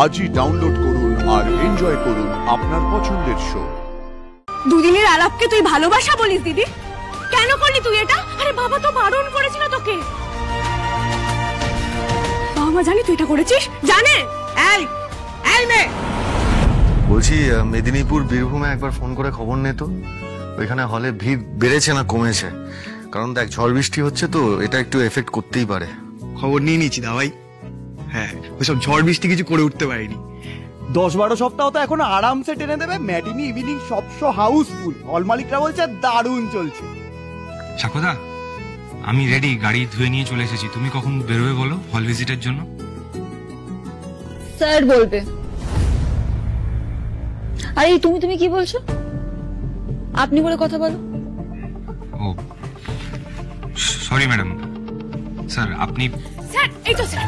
আজই ডাউনলোড করুন আর এনজয় করুন আপনার পছন্দের শো। দুদিনের আলাপকে তুই ভালোবাসা বলিস দিদি? কেন করলি তুই এটা? আরে বাবা তো বারণ করেছিল তোকে। বাবা মা জানি তুই এটা করেছিস? জানে? বলছি মেদিনীপুর বীরভূমে একবার ফোন করে খবর নে তো, ওইখানে হলে ভিড় বেড়েছে না কমেছে? কারণ দেখ ঝড় বৃষ্টি হচ্ছে তো, এটা একটু এফেক্ট করতেই পারে। খবর নিয়ে নিয়েছি দাওয়াই। হ্যাঁ, ওইসব ঝড় বৃষ্টি কিছু করে উঠতে পারিনি। 10-12 সপ্তাহ তো এখন আরামসে টেনে দেবে। ম্যাটিনি ইভিনিং সব শো হাউসফুল। হল মালিকরা বলছে দারুণ চলছে। সাকোদা, আমি রেডি, গাড়ি ধুয়ে নিয়ে চলে এসেছি। তুমি কখন বেরোবে বলো হল ভিজিটের জন্য? স্যার বলবে। আরে তুমি কি বলছো? আপনি বলে কথা বলো। ও সরি ম্যাডাম। স্যার আপনি? স্যার এই তো sir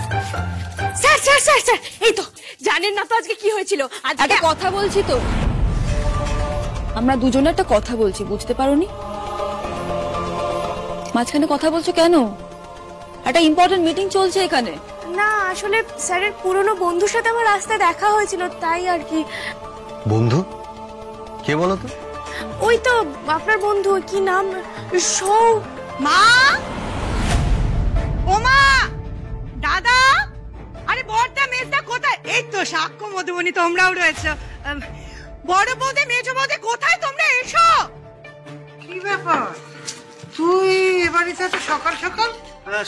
sir sir sir sir এই তো জানেন না তো আজকে কি হয়েছিল? একটা কথা বলছি তো, আমরা দুজনে একটা কথা বলছি, বুঝতে পারোনি? মাঝখানে কথা বলছো কেন? একটা ইম্পর্টেন্ট মিটিং চলছে এখানে। না আসলে স্যারের পুরনো বন্ধুর সাথে আমার রাস্তায় দেখা হয়েছিল, তাই আর কি। বন্ধু কে বলো তো? ওই তো আপনার বন্ধু, কি নাম? মা, ও মা, দাদা, আরে বড়দা মেজদা কোথায়? এই তো সাক্ষ্য মধুবনী, তোমরাও রয়েছো। বড় বৌদি মেজো বৌদি কোথায়? তোমরা এসো। কি ব্যাপার তুই এ বাড়িতে এত সকাল সকাল?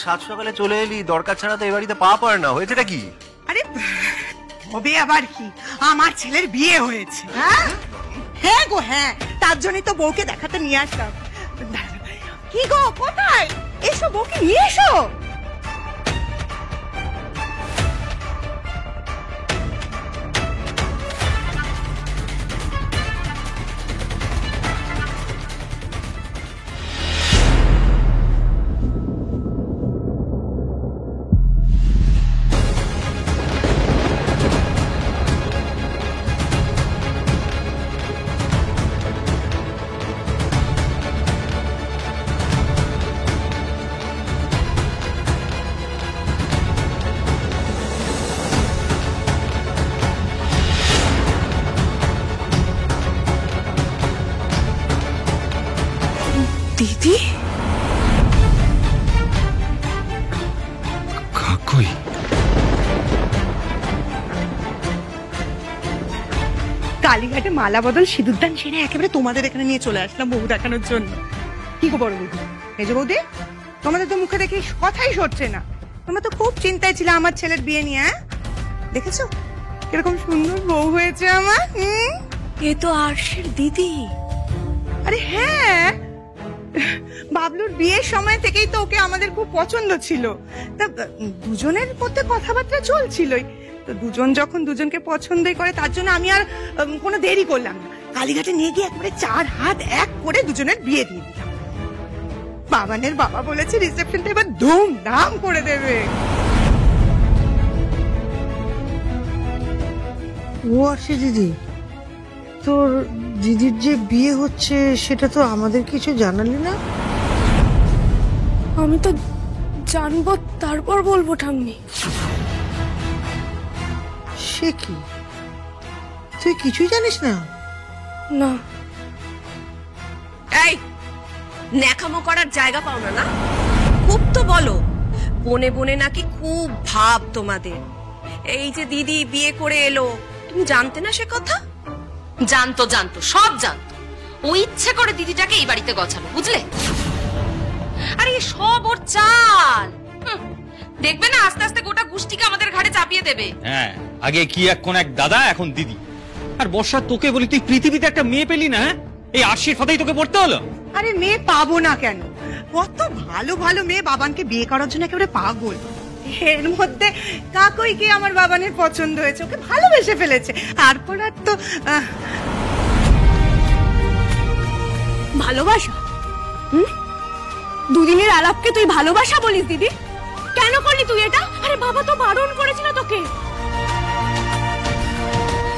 সাত সকালে চলে এলি, দরকার ছাড়া তো এই বাড়িতে পা পড়ে না। হয়েছেটা কি? আরে হবে আবার কি, আমার ছেলের বিয়ে হয়েছে। হ্যাঁ হ্যাঁ গো হ্যাঁ, তার জন্যই তো বউকে দেখাতে নিয়ে আসলাম। কি গো কোথায়? এসো বউকে নিয়ে এসো। দিদি কাকুই? কালীঘাটে মালা বদল সিঁদুরদান সেরে একেবারে তোমাদের এখানে নিয়ে চলে আসলাম বউ দেখানোর জন্য। কি গো বড় বৌদি, মেজো বৌদি, তোমাদের তো মুখে দেখে কথাই সরছে না। তোমরা তো খুব চিন্তায় ছিলে আমার ছেলের বিয়ে নিয়ে। হ্যাঁ দেখেছো কিরকম সুন্দর বউ হয়েছে আমার। এ তো আরশের দিদি। আরে হ্যাঁ, বাবলুর বিয়ের সময় থেকেই তো ওকে আমাদের খুব পছন্দ ছিল। তা দুজনের মধ্যে কথাবার্তা চলছিলই, তো দুজন যখন দুজনকে পছন্দই করে তার জন্য আমি আর কোনো দেরি করলাম না, কালীঘাটে নিয়ে গিয়ে একবারে 4 হাত এক করে দুজনের বিয়ে দিয়ে দিলাম। বাবানের বাবা বলেছে রিসেপশনটা এবার ধুমধাম করে দেবে। ও আরশি দিদি, তোর দিদির যে বিয়ে হচ্ছে সেটা তো আমাদের কিছু জানালি না? আমি তো জানবো তারপর বলবো ঠাম্মি। সে কি, তুই কিছুই জানিস না? না। এই ন্যাকামো করার জায়গা পাও না? খুব তো বলো, বনে বনে নাকি খুব ভাব তোমাদের। এই যে দিদি বিয়ে করে এলো, তুমি জানতে না সে কথা? জানতো সব জানতো। ও ইচ্ছে করে দিদিটাকে এই বাড়িতে গছালো, বুঝলে? আরে সব ওর চাল। দেখবে না আস্তে আস্তে গোটা গোষ্ঠীকে আমাদের ঘাড়ে চাপিয়ে দেবে। হ্যাঁ, আগে কি এক দাদা, এখন দিদি। আর বর্ষা তোকে বলি, তুই পৃথিবীতে একটা মেয়ে পেলি না? এই আশির ফাঁদেই তোকে পড়তে হলো? আরে মেয়ে পাবো না কেন, কত ভালো ভালো মেয়ে বাবানকে বিয়ে করার জন্য একেবারে পাগল। এর মধ্যে কাকুইকে আমার বাবানের পছন্দ হয়েছে, ওকে ভালোবেসে ফেলেছে। তারপর আর তো ভালোবাসা? দুদিনের আলাপকে তুই ভালোবাসা বলিস দিদি? কেন করলি তুই এটা? আরে বাবা তো বারণ করেছিল তোকে।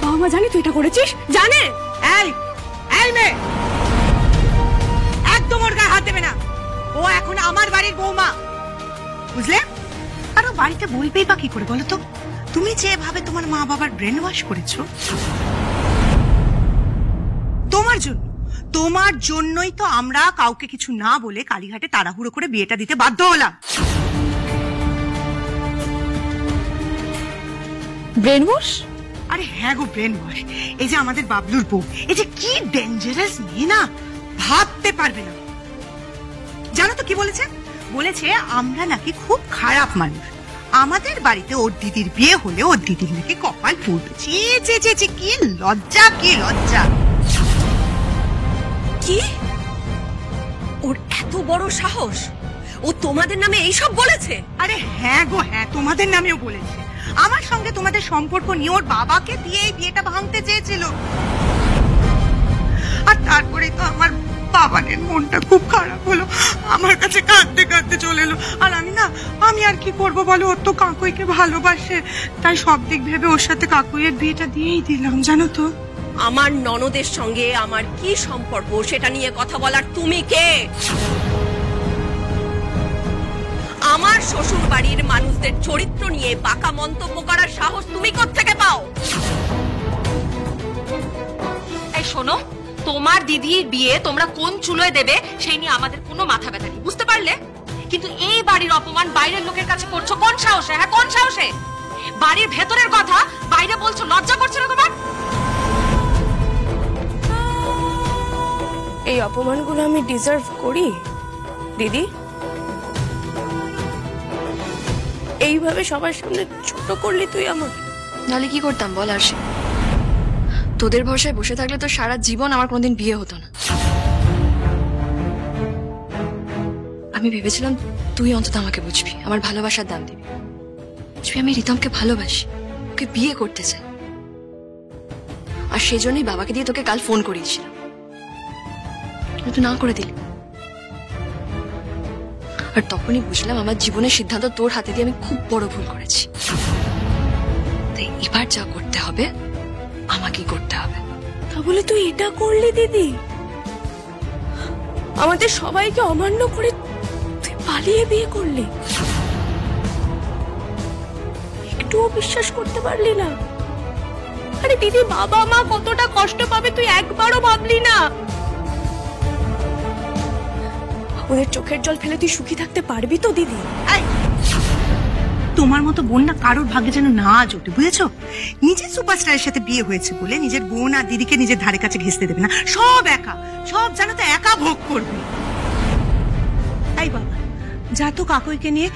বাবা মা জানি তুই এটা করেছিস? জানে? মেয়ে একদম ওর গায়ে হাত দেবে না, ও এখন আমার বাড়ির বৌমা, বুঝলে? আর ও বাড়িতে বলবেই বা কি করে বলো তো? তুমি যেভাবে তোমার মা বাবার ব্রেন ওয়াশ করেছো, তোমার জন্যই তো আমরা কাউকে কিছু না বলে কালীঘাটে তাড়াহুড়ো করে বিয়েটা দিতে বাধ্য হলাম। Brain wash? আরে হ্যাঁ গো, ব্রেন ওয়াশ। এই যে আমাদের বাবলুর বউ, এই যে কি ডেঞ্জারাস মেয়ে না, ভাবতে পারবে না। জানো তো কি বলেছে? বলেছে আমরা নাকি খুব খারাপ মানুষ, আমাদের বাড়িতে ওর দিদির বিয়ে হলে ওর দিদির নাকি কপাল ফুটবে। কি লজ্জা, কি লজ্জা! কি? ওর এত বড় সাহস, ও তোমাদের নামে এইসব বলেছে? আরে হ্যাঁ গো হ্যাঁ, তোমাদের নামেও বলেছে। আমার সঙ্গে তোমাদের সম্পর্ক নিয়ে ওর বাবাকে দিয়ে এই বিয়েটা ভাঙতে চেয়েছিল। আর তারপরে তো আমার বাবানের মনটা খুব খারাপ হলো, আমার কাছে কাঁদতে কাঁদতে চলে এলো। আর আমি আর কি করব বলো, ওর তো কাকুইকে ভালোবাসে, তাই সব দিক ভেবে ওর সাথে কাকুইয়ের বিয়েটা দিয়েই দিলাম। জানো তো, আমার ননদের সঙ্গে আমার কি সম্পর্ক সেটা নিয়ে কথা বলার তুমি কে? আমার শ্বশুর বাড়ির মানুষদের চরিত্র নিয়ে পাকা মন্তব্য করার সাহস তুমি কোত্থেকে পাও? এই শোনো, তোমার দিদির বিয়ে তোমরা কোন চুলোয় দেবে সেই নিয়ে আমাদের কোনো মাথা ব্যথা নেই, বুঝতে পারলে? কিন্তু এই বাড়ির অপমান বাইরের লোকের কাছে করছো কোন সাহসে? হ্যাঁ, কোন সাহসে? বাড়ির ভেতরের কথা বাইরে বলছো, লজ্জা করছে না তোমার? এই অপমানগুলো আমি ডিজার্ভ করি দিদি? এইভাবে সবার সামনে ছোট করলি তুই আমাকে। নাহলে কি করতাম বল আরশি? তোদের ভরসায় বসে থাকলে তো সারা জীবন আমার কোনোদিন বিয়ে হতো না। আমি ভেবেছিলাম তুই অন্তত আমাকে বুঝবি, আমার ভালোবাসার দাম দিবি, বুঝবি আমি রিতমকে ভালোবাসি, ওকে বিয়ে করতে চাই। আর সেই জন্যই বাবাকে দিয়ে তোকে কাল ফোন করিয়েছিলাম, তুই না করে দিলি। আর তখনই বুঝলাম আমার জীবনের সিদ্ধান্ত তোর হাতে দিয়ে আমি খুব বড় ভুল করেছি। তাই এবার যা করতে হবে আমাকেই করতে হবে। তা বলে তুই এটা করলি দিদি? আমাদের সবাইকে অমান্য করে তুই পালিয়ে বিয়ে করলি? একটুও বিশ্বাস করতে পারলি না? আরে দিদি, বাবা মা কতটা কষ্ট পাবে তুই একবারও ভাবলি না? ওদের চোখের জল ফেলে তুই সুখী থাকতে পারবি তো দিদি? তোমার মতো বোন না কারোর ভাগ্যে যেন না জোটে, বুঝেছো? নিজের সুপারস্টারের সাথে বিয়ে হয়েছে বলে নিজের বোন আর দিদিকে নিজের ধারে কাছে ঘেঁচতে দেবে না। সব একা, সব জানো তো একা ভোগ করবে। এই বাবা, যা তো কাকুইকে নিয়ে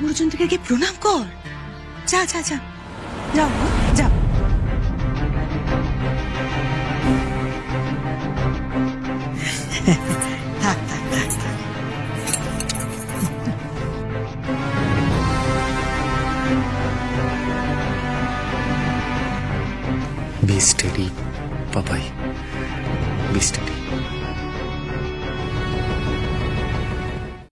গুরুজন থেকে গিয়ে প্রণাম কর। যা যা যা, যাও যাও। থাক থাক থাক থাক। Be steady, Papai. Be steady.